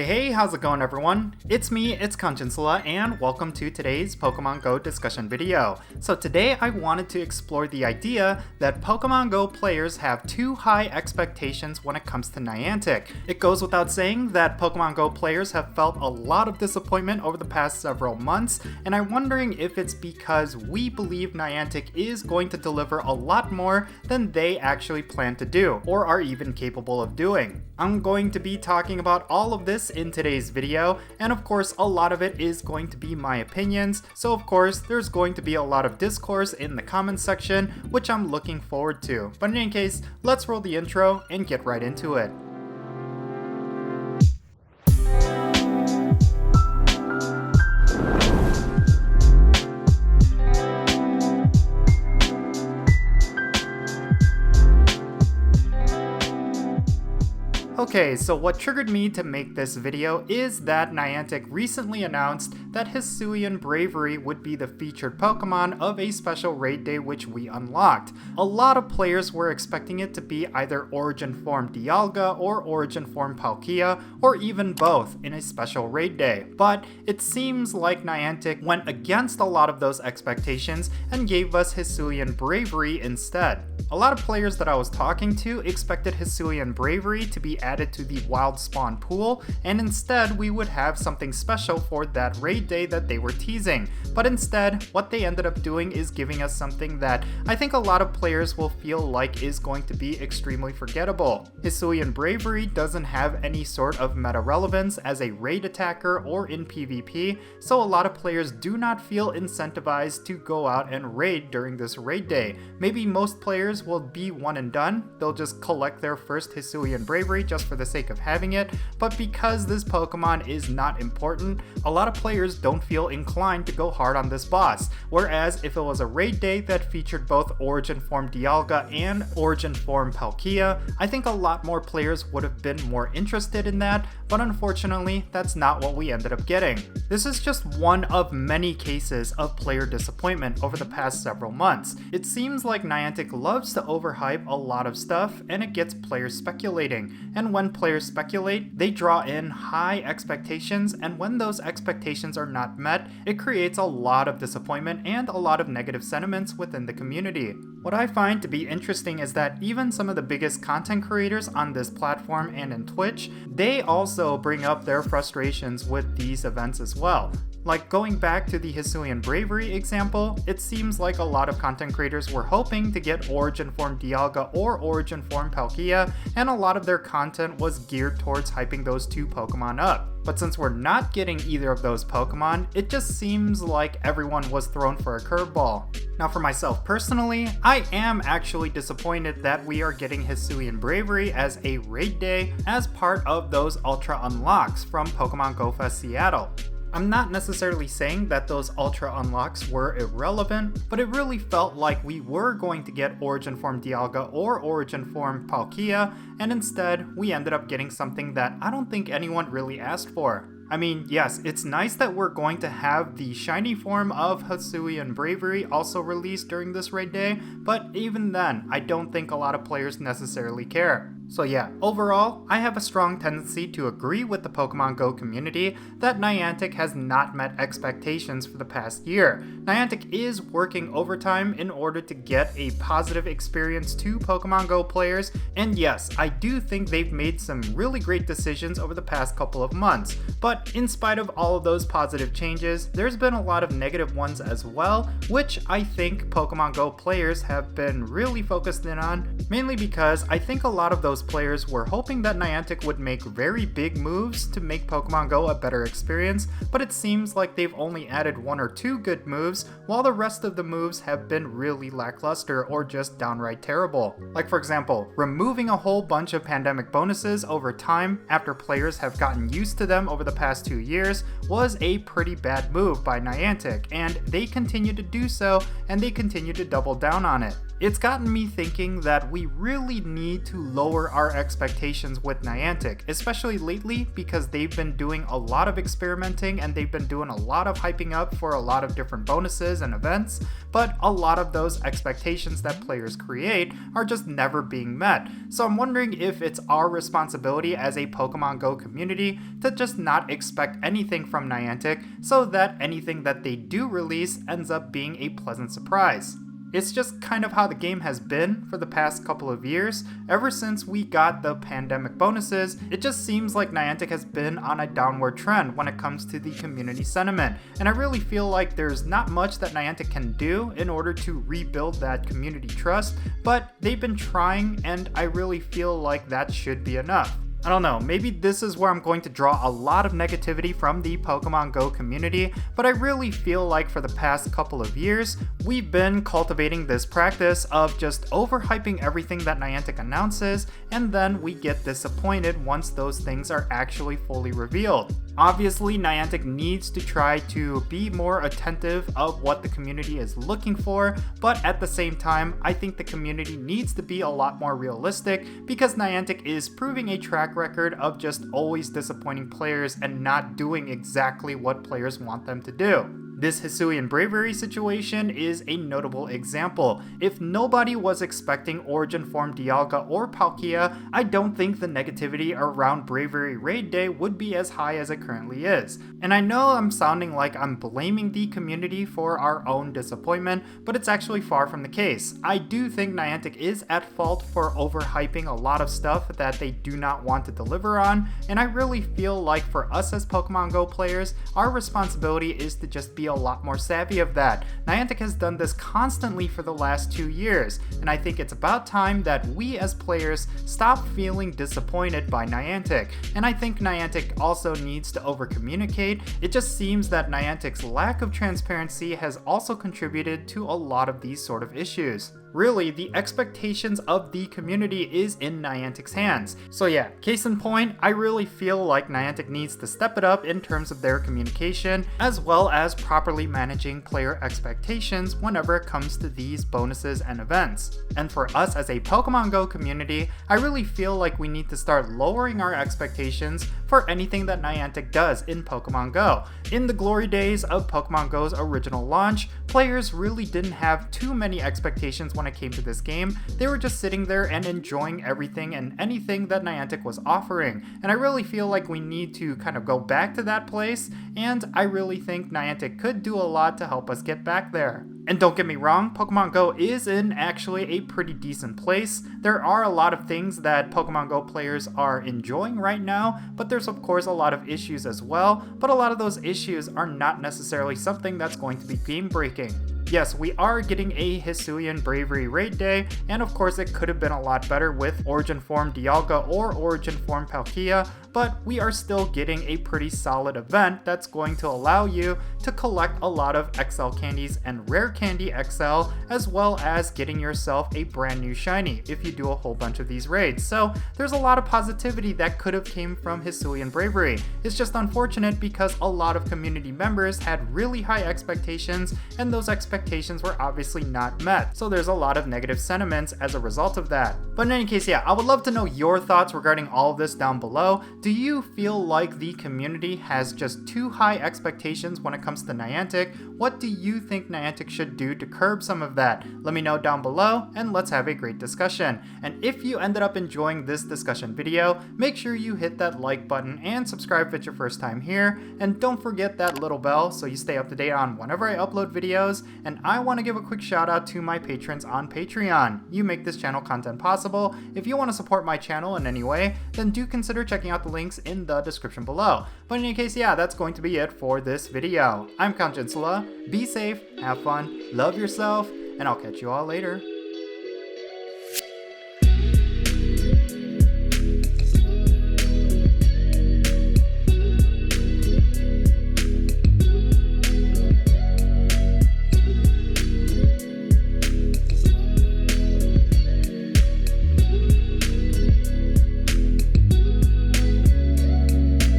Hey, how's it going everyone? It's me, it's Jinsula, and welcome to today's Pokemon Go discussion video. So today I wanted to explore the idea that Pokemon Go players have too high expectations when it comes to Niantic. It goes without saying that Pokemon Go players have felt a lot of disappointment over the past several months, and I'm wondering if it's because we believe Niantic is going to deliver a lot more than they actually plan to do, or are even capable of doing. I'm going to be talking about all of this in today's video, and of course a lot of it is going to be my opinions, so of course there's going to be a lot of discourse in the comments section, which I'm looking forward to. But in any case, let's roll the intro and get right into it. Okay, so what triggered me to make this video is that Niantic recently announced that Hisuian Bravery would be the featured Pokemon of a special raid day which we unlocked. A lot of players were expecting it to be either Origin Form Dialga or Origin Form Palkia, or even both in a special raid day. But it seems like Niantic went against a lot of those expectations and gave us Hisuian Bravery instead. A lot of players that I was talking to expected Hisuian Bravery to be added to the wild spawn pool, and instead we would have something special for that raid day that they were teasing. But instead, what they ended up doing is giving us something that I think a lot of players will feel like is going to be extremely forgettable. Hisuian Bravery doesn't have any sort of meta relevance as a raid attacker or in PvP, so a lot of players do not feel incentivized to go out and raid during this raid day. Maybe most players will be one and done, they'll just collect their first Hisuian Bravery just for the sake of having it, but because this Pokemon is not important, a lot of players don't feel inclined to go hard on this boss, whereas if it was a raid day that featured both Origin Form Dialga and Origin Form Palkia, I think a lot more players would have been more interested in that, but unfortunately that's not what we ended up getting. This is just one of many cases of player disappointment over the past several months. It seems like Niantic loves to overhype a lot of stuff and it gets players speculating, and when players speculate, they draw in high expectations, and when those expectations are not met, it creates a lot of disappointment and a lot of negative sentiments within the community. What I find to be interesting is that even some of the biggest content creators on this platform and in Twitch, they also bring up their frustrations with these events as well. Like going back to the Hisuian Bravery example, it seems like a lot of content creators were hoping to get Origin Form Dialga or Origin Form Palkia, and a lot of their content was geared towards hyping those two Pokemon up. But since we're not getting either of those Pokemon, it just seems like everyone was thrown for a curveball. Now for myself personally, I am actually disappointed that we are getting Hisuian Bravery as a raid day as part of those Ultra Unlocks from Pokemon Go Fest Seattle. I'm not necessarily saying that those Ultra Unlocks were irrelevant, but it really felt like we were going to get Origin Form Dialga or Origin Form Palkia, and instead we ended up getting something that I don't think anyone really asked for. I mean, yes, it's nice that we're going to have the shiny form of Hisuian Bravery also released during this raid day, but even then, I don't think a lot of players necessarily care. So yeah, overall, I have a strong tendency to agree with the Pokemon Go community that Niantic has not met expectations for the past year. Niantic is working overtime in order to get a positive experience to Pokemon Go players, and yes, I do think they've made some really great decisions over the past couple of months, but in spite of all of those positive changes, there's been a lot of negative ones as well, which I think Pokemon Go players have been really focused in on, mainly because I think a lot of those players were hoping that Niantic would make very big moves to make Pokemon Go a better experience, but it seems like they've only added one or two good moves, while the rest of the moves have been really lackluster or just downright terrible. Like for example, removing a whole bunch of pandemic bonuses over time after players have gotten used to them over the past 2 years was a pretty bad move by Niantic, and they continue to do so, and they continue to double down on it. It's gotten me thinking that we really need to lower our expectations with Niantic, especially lately because they've been doing a lot of experimenting and they've been doing a lot of hyping up for a lot of different bonuses and events, but a lot of those expectations that players create are just never being met. So I'm wondering if it's our responsibility as a Pokemon Go community to just not expect anything from Niantic so that anything that they do release ends up being a pleasant surprise. It's just kind of how the game has been for the past couple of years. Ever since we got the pandemic bonuses, it just seems like Niantic has been on a downward trend when it comes to the community sentiment. And I really feel like there's not much that Niantic can do in order to rebuild that community trust, but they've been trying, and I really feel like that should be enough. I don't know, maybe this is where I'm going to draw a lot of negativity from the Pokemon Go community, but I really feel like for the past couple of years, we've been cultivating this practice of just overhyping everything that Niantic announces, and then we get disappointed once those things are actually fully revealed. Obviously, Niantic needs to try to be more attentive of what the community is looking for, but at the same time, I think the community needs to be a lot more realistic because Niantic is proving a track record of just always disappointing players and not doing exactly what players want them to do. This Hisuian Bravery situation is a notable example. If nobody was expecting Origin Form Dialga or Palkia, I don't think the negativity around Bravery Raid Day would be as high as it currently is. And I know I'm sounding like I'm blaming the community for our own disappointment, but it's actually far from the case. I do think Niantic is at fault for overhyping a lot of stuff that they do not want to deliver on, and I really feel like for us as Pokemon Go players, our responsibility is to just be a lot more savvy of that. Niantic has done this constantly for the last 2 years, and I think it's about time that we as players stop feeling disappointed by Niantic. And I think Niantic also needs to over-communicate. It just seems that Niantic's lack of transparency has also contributed to a lot of these sort of issues. Really, the expectations of the community is in Niantic's hands. So yeah, case in point, I really feel like Niantic needs to step it up in terms of their communication, as well as properly managing player expectations whenever it comes to these bonuses and events. And for us as a Pokemon Go community, I really feel like we need to start lowering our expectations for anything that Niantic does in Pokemon Go. In the glory days of Pokemon Go's original launch, players really didn't have too many expectations when it came to this game. They were just sitting there and enjoying everything and anything that Niantic was offering. And I really feel like we need to kind of go back to that place, and I really think Niantic could do a lot to help us get back there. And don't get me wrong, Pokemon Go is in actually a pretty decent place. There are a lot of things that Pokemon Go players are enjoying right now, but there's of course a lot of issues as well, but a lot of those issues are not necessarily something that's going to be game breaking. Yes, we are getting a Hisuian Bravery Raid Day, and of course it could have been a lot better with Origin Form Dialga or Origin Form Palkia, but we are still getting a pretty solid event that's going to allow you to collect a lot of XL candies and Rare Candy XL, as well as getting yourself a brand new shiny if you do a whole bunch of these raids. So there's a lot of positivity that could have came from Hisuian Bravery. It's just unfortunate because a lot of community members had really high expectations, and those expectations were obviously not met. So there's a lot of negative sentiments as a result of that. But in any case, yeah, I would love to know your thoughts regarding all of this down below. Do you feel like the community has just too high expectations when it comes to Niantic? What do you think Niantic should do to curb some of that? Let me know down below, and let's have a great discussion. And if you ended up enjoying this discussion video, make sure you hit that like button and subscribe if it's your first time here. And don't forget that little bell so you stay up to date on whenever I upload videos. And I want to give a quick shout out to my patrons on Patreon. You make this channel content possible. If you want to support my channel in any way, then do consider checking out the links in the description below. But in any case, yeah, that's going to be it for this video. I'm Jinsula. Be safe, have fun, love yourself, and I'll catch you all later.